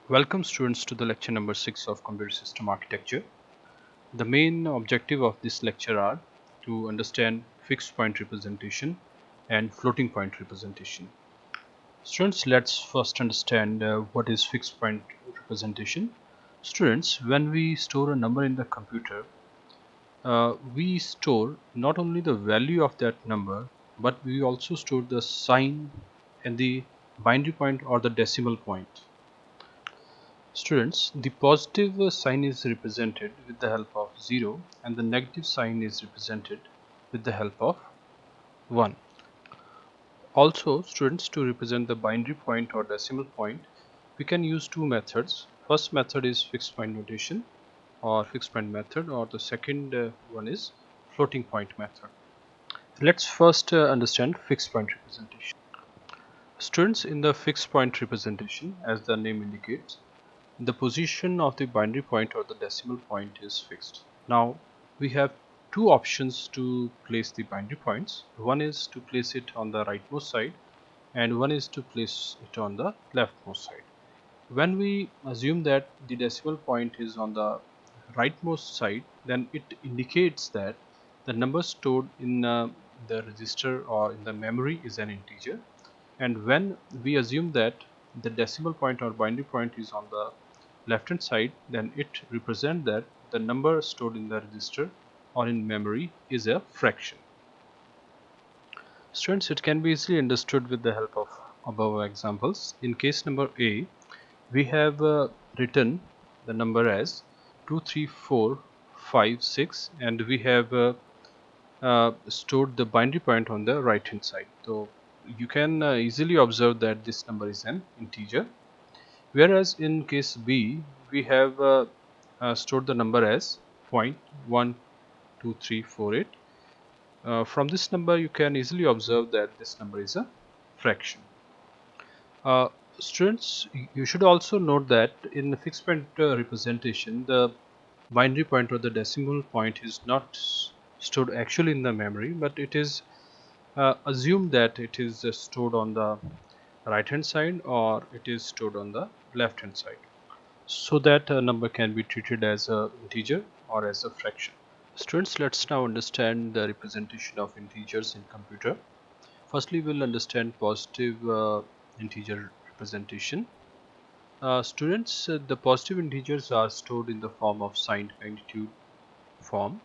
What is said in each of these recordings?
Welcome students to the lecture number 6 of Computer System Architecture. The main objective of this lecture are to understand fixed point representation and floating point representation. Students, let's first understand what is fixed point representation. Students, when we store a number in the computer, we store not only the value of that number, but we also store the sign and the binary point or the decimal point. Students, the positive sign is represented with the help of 0 and the negative sign is represented with the help of 1. Also, students, to represent the binary point or decimal point, we can use two methods. First method is fixed point notation or fixed point method, or the second one is floating point method. Let's first understand fixed point representation. Students, in the fixed point representation, as the name indicates, the position of the binary point or the decimal point is fixed. Now we have two options to place the binary points. One is to place it on the rightmost side and one is to place it on the leftmost side. When we assume that the decimal point is on the rightmost side, then it indicates that the number stored in the register or in the memory is an integer. And when we assume that the decimal point or binary point is on the left hand side, then it represents that the number stored in the register or in memory is a fraction. Students, it can be easily understood with the help of above examples. In case number A, we have written the number as 2, 3, 4, 5, 6, and we have stored the binary point on the right hand side. So you can easily observe that this number is an integer. Whereas in case B, we have stored the number as 0.12348. From this number, you can easily observe that this number is a fraction. Uh, Students, you should also note that in the fixed point representation, the binary point or the decimal point is not stored actually in the memory, but it is assumed that it is stored on the right hand side or it is stored on the left hand side, so that a number can be treated as a integer or as a fraction. Students, let's now understand the representation of integers in computer. Firstly, we'll understand positive integer representation. Students, the positive integers are stored in the form of signed magnitude form.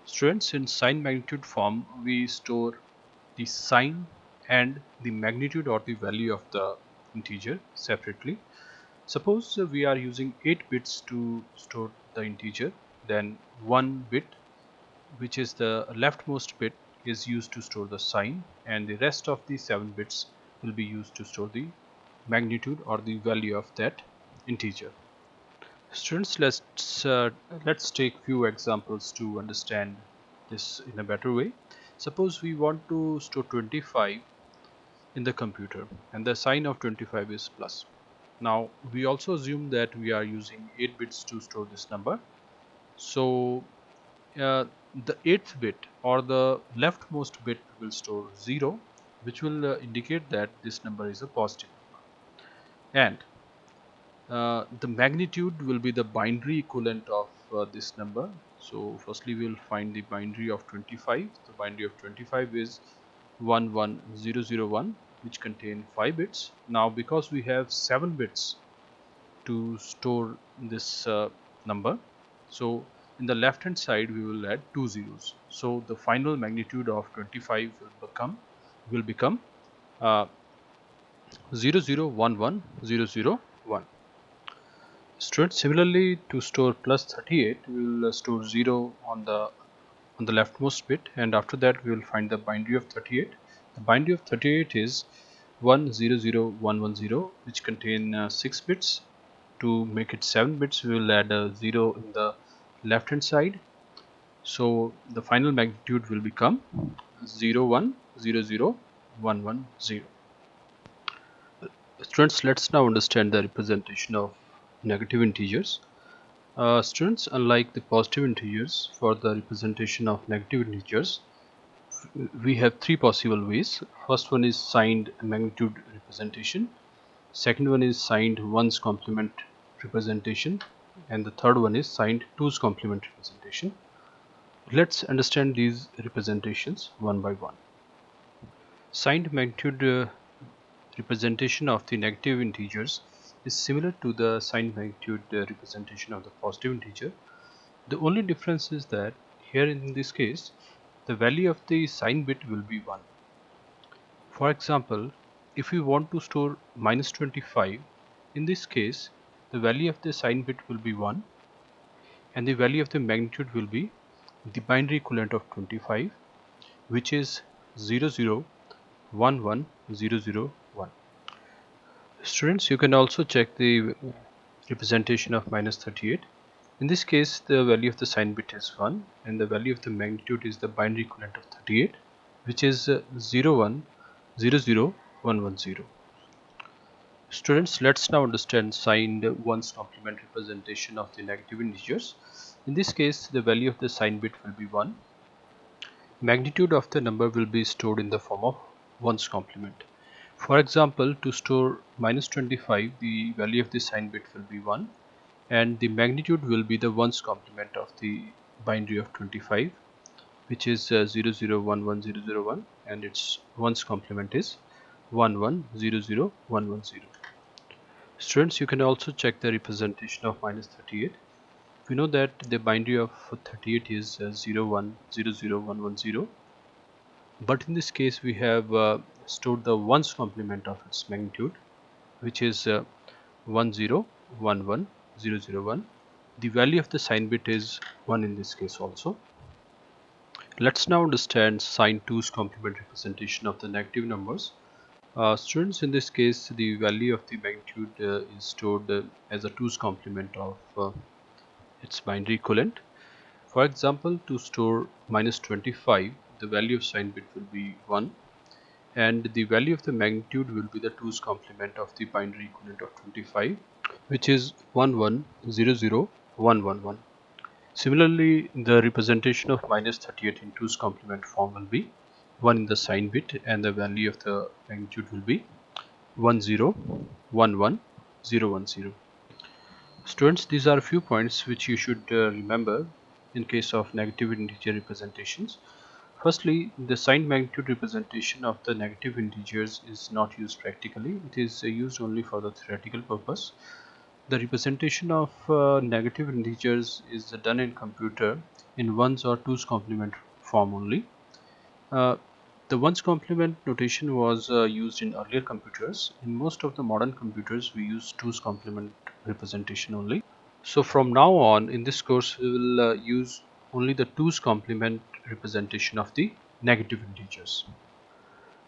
Students, in signed magnitude form, we store the sign and the magnitude or the value of the integer separately. Suppose we are using 8 bits to store the integer, then 1 bit, which is the leftmost bit, is used to store the sign, and the rest of the 7 bits will be used to store the magnitude or the value of that integer. Students, let's take few examples to understand this in a better way. Suppose we want to store 25 in the computer and the sign of 25 is plus. Now we also assume that we are using 8 bits to store this number. So the 8th bit or the leftmost bit will store 0, which will indicate that this number is a positive number. And the magnitude will be the binary equivalent of this number. So firstly we will find the binary of 25. The binary of 25 is 11001, which contain 5 bits. Now because we have 7 bits to store this number, so in the left hand side we will add 2 zeros. So the final magnitude of 25 will become 0011001. Students, similarly, to store plus 38, we will store 0 on the leftmost bit, and after that we will find the binary of 38. The binary of 38 is 100110, which contain 6 bits. To make it 7 bits, we will add a 0 in the left hand side. So the final magnitude will become 0100110. Students, let's now understand the representation of negative integers. Students, unlike the positive integers, for the representation of negative integers, we have three possible ways. First one is signed magnitude representation. second one is signed ones complement representation, and the third one is signed twos complement representation. Let's understand these representations one by one. Signed magnitude representation of the negative integers is similar to the signed magnitude representation of the positive integer. The only difference is that here in this case the value of the sign bit will be 1. For example, if we want to store minus 25, in this case the value of the sign bit will be 1 and the value of the magnitude will be the binary equivalent of 25, which is 00110001. Students, you can also check the representation of minus 38. In this case the value of the sign bit is 1 and the value of the magnitude is the binary equivalent of 38, which is 0100110. Students, let's now understand signed ones complement representation of the negative integers. In this case the value of the sign bit will be 1. Magnitude of the number will be stored in the form of ones complement. For example, to store minus 25, the value of the sign bit will be 1 and the magnitude will be the ones complement of the binary of 25, which is 0011001, and its ones complement is 1100110. Students, you can also check the representation of minus 38. We know that the binary of 38 is 01000110, but in this case we have stored the ones complement of its magnitude, which is 1011001. The value of the sign bit is 1 in this case also. Let's now understand sign 2's complement representation of the negative numbers. Students, in this case the value of the magnitude is stored as a 2's complement of its binary equivalent. For example, to store minus 25, the value of sign bit will be 1 and the value of the magnitude will be the 2's complement of the binary equivalent of 25, which is 1100111. Similarly, the representation of minus 38 in 2's complement form will be 1 in the sign bit and the value of the magnitude will be 1011010. Students, these are a few points which you should remember in case of negative integer representations. Firstly, the signed magnitude representation of the negative integers is not used practically. It is used only for the theoretical purpose. The representation of negative integers is done in computer in ones or twos complement form only. Uh, the ones complement notation was used in earlier computers. In most of the modern computers we use twos complement representation only. So from now on in this course we will use only the twos complement representation of the negative integers.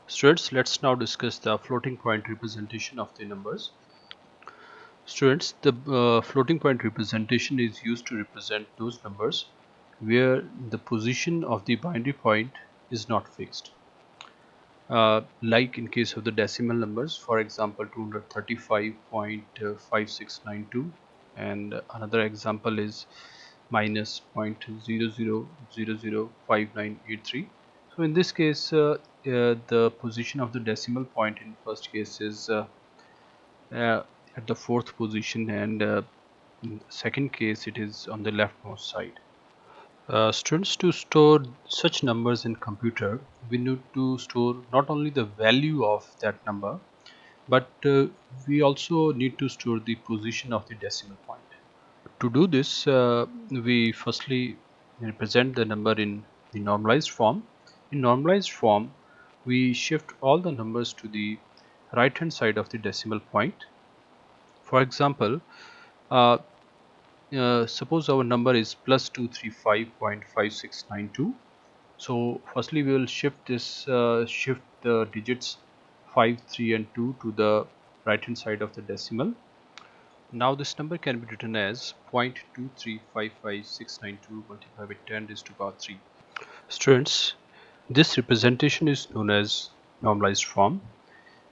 Students, let's now discuss the floating point representation of the numbers. Students, the floating point representation is used to represent those numbers where the position of the binary point is not fixed. Like in case of the decimal numbers, for example 235.5692, and another example is minus 0.00005983. So in this case the position of the decimal point in first case is uh, at the fourth position, and in the second case it is on the leftmost side. Students, to store such numbers in computer we need to store not only the value of that number, but we also need to store the position of the decimal point. To do this we firstly represent the number in the normalized form. In normalized form we shift all the numbers to the right hand side of the decimal point. For example, uh, suppose our number is plus 235.5692. So firstly we will shift the digits 5, 3 and 2 to the right hand side of the decimal. Now this number can be written as 0.2355692 multiplied by 10 raised to power 3. Students, this representation is known as normalized form.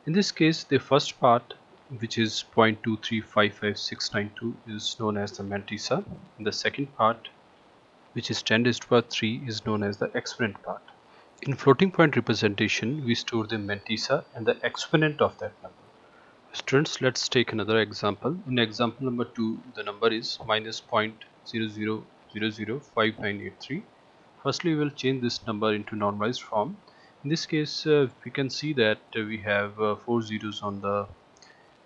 In this case the first part, which is 0.2355692, is known as the mantissa, and the second part, which is 10 raised to power 3, is known as the exponent part. In floating point representation we store the mantissa and the exponent of that number. Students, let's take another example. In example number 2, the number is minus 0.00005983. Firstly, we will change this number into normalized form. In this case, we can see that we have 4 zeros on the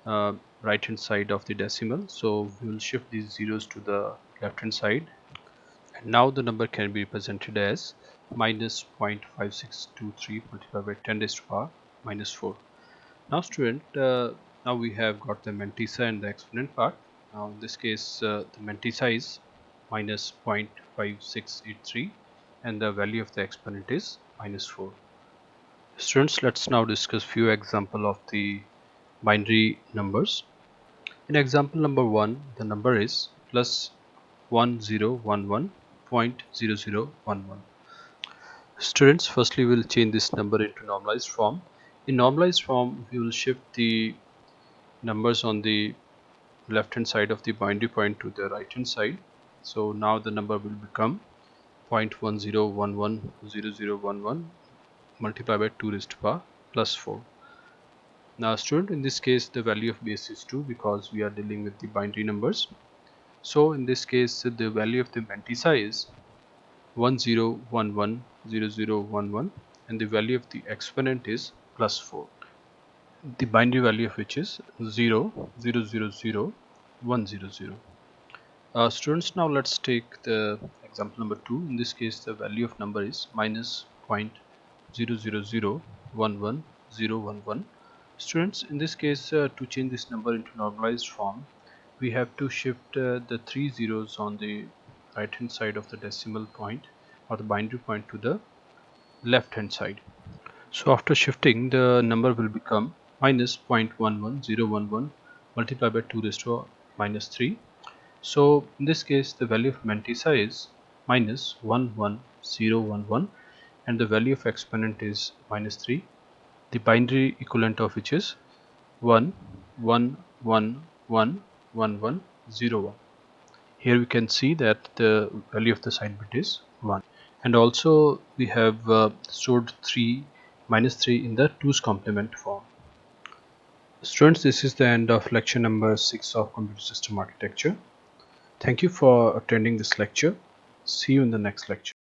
uh, right hand side of the decimal. So we will shift these zeros to the left hand side. And now the number can be represented as minus 0.5623 multiplied by 10 raised to the power minus 4. Now student, now we have got the mantissa and the exponent part. Now in this case, the mantissa is minus 0.5683 and the value of the exponent is minus 4. Students, let's now discuss few example of the binary numbers. In example number 1, the number is plus 1011.0011. Students, firstly we will change this number into normalized form. In normalized form, we will shift the numbers on the left hand side of the binary point to the right hand side. So now the number will become 0.10110011 multiplied by 2 raised to the power plus 4. Now student, in this case the value of base is 2 because we are dealing with the binary numbers. So in this case the value of the mantissa is 10110011 and the value of the exponent is plus 4. The binary value of which is 0000100. Students, now let's take the example number 2. In this case, the value of number is minus 0.00011011. Students, in this case, to change this number into normalized form, we have to shift the 3 zeros on the right hand side of the decimal point or the binary point to the left hand side. So after shifting, the number will become minus 0.11011 multiplied by 2 raised to minus 3. So in this case, the value of mantissa is minus 11011 and the value of exponent is minus 3. The binary equivalent of which is 11111101. Here we can see that the value of the side bit is 1. And also we have stored 3 minus 3 in the 2's complement form. Students, this is the end of lecture number 6 of computer system architecture. Thank you for attending this lecture. See you in the next lecture.